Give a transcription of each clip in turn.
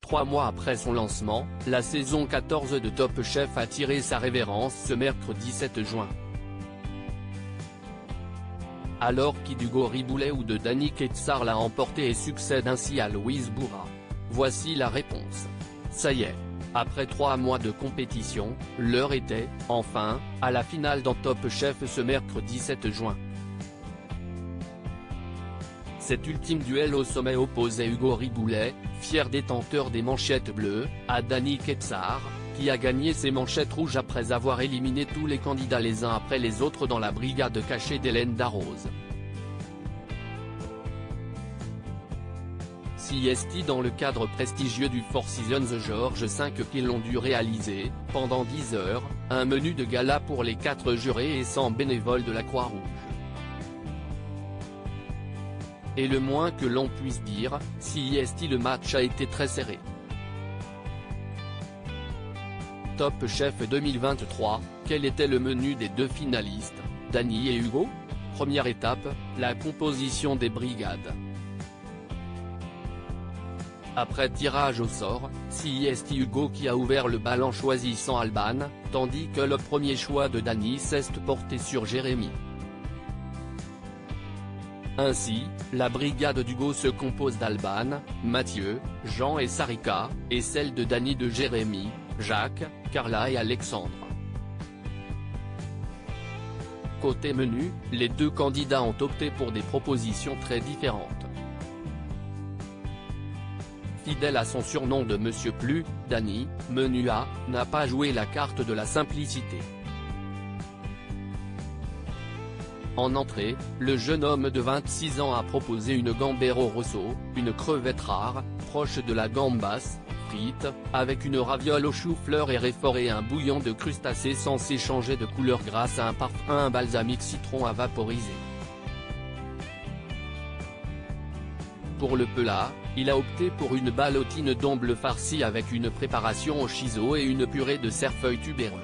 3 mois après son lancement, la saison 14 de Top Chef a tiré sa révérence ce mercredi 7 juin. Alors qu'Hugo Riboulet ou de Danny Ketsar l'a emporté et succède ainsi à Louise Bourra? Voici la réponse. Ça y est. Après 3 mois de compétition, l'heure était, enfin, à la finale dans Top Chef ce mercredi 7 juin. Cet ultime duel au sommet opposait Hugo Riboulet, fier détenteur des manchettes bleues, à Danny Ketsar, qui a gagné ses manchettes rouges après avoir éliminé tous les candidats les uns après les autres dans la brigade cachée d'Hélène Darroze. CST dans le cadre prestigieux du Four Seasons Georges V qu'ils ont dû réaliser, pendant 10 heures, un menu de gala pour les 4 jurés et 100 bénévoles de la Croix-Rouge. Et le moins que l'on puisse dire, CST le match a été très serré. Top Chef 2023, quel était le menu des 2 finalistes, Danny et Hugo? Première étape, la composition des brigades. Après tirage au sort, CST Hugo qui a ouvert le bal en choisissant Alban, tandis que le premier choix de Danny s'est porté sur Jérémy. Ainsi, la brigade d'Hugo se compose d'Alban, Mathieu, Jean et Sarika, et celle de Danny de Jérémy, Jacques, Carla et Alexandre. Côté menu, les 2 candidats ont opté pour des propositions très différentes. Fidèle à son surnom de Monsieur Plus, Danny, menu A, n'a pas joué la carte de la simplicité. En entrée, le jeune homme de 26 ans a proposé une gambero rosso, une crevette rare, proche de la gambasse, frite, avec une raviole au chou-fleur et réfort et un bouillon de crustacés censé changer de couleur grâce à un parfum balsamique citron à vaporiser. Pour le plat, il a opté pour une ballotine d'omble farcie avec une préparation au chiso et une purée de cerfeuil tubéreux.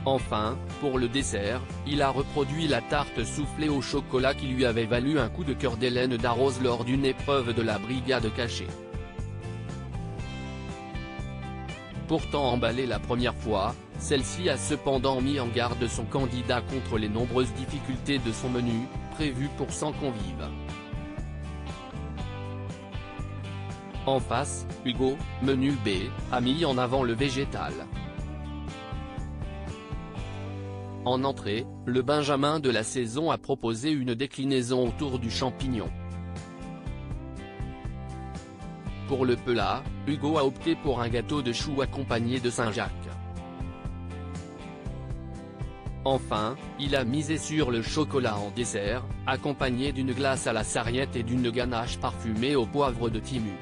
Enfin, pour le dessert, il a reproduit la tarte soufflée au chocolat qui lui avait valu un coup de cœur d'Hélène Darroze lors d'une épreuve de la brigade cachée. Pourtant emballée la première fois, celle-ci a cependant mis en garde son candidat contre les nombreuses difficultés de son menu, prévu pour 100 convives. En face, Hugo, menu B, a mis en avant le végétal. En entrée, le Benjamin de la saison a proposé une déclinaison autour du champignon. Pour le plat, Hugo a opté pour un gâteau de choux accompagné de Saint-Jacques. Enfin, il a misé sur le chocolat en dessert, accompagné d'une glace à la sarriette et d'une ganache parfumée au poivre de Timu.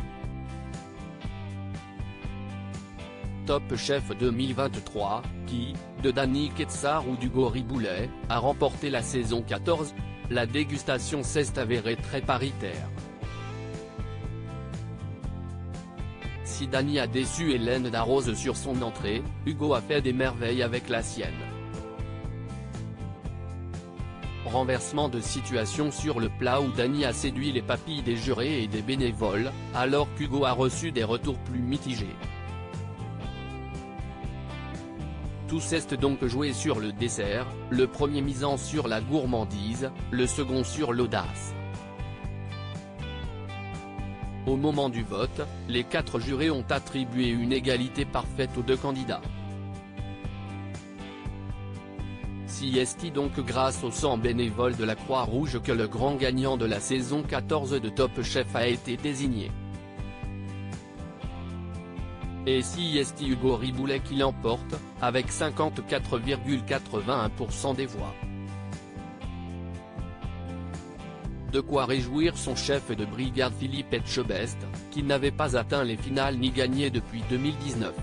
Top Chef 2023, qui, de Danny Ketsar ou d'Hugo Riboulet, a remporté la saison 14, la dégustation s'est avérée très paritaire. Si Danny a déçu Hélène Darroze sur son entrée, Hugo a fait des merveilles avec la sienne. Renversement de situation sur le plat où Danny a séduit les papilles des jurés et des bénévoles, alors qu'Hugo a reçu des retours plus mitigés. Tout s'est donc joué sur le dessert, le premier misant sur la gourmandise, le second sur l'audace. Au moment du vote, les 4 jurés ont attribué une égalité parfaite aux 2 candidats. CST donc grâce aux 100 bénévoles de la Croix-Rouge que le grand gagnant de la saison 14 de Top Chef a été désigné. Et CST Hugo Riboulet qui l'emporte, avec 54,81% des voix. De quoi réjouir son chef de brigade Philippe Etchebest, qui n'avait pas atteint les finales ni gagné depuis 2019.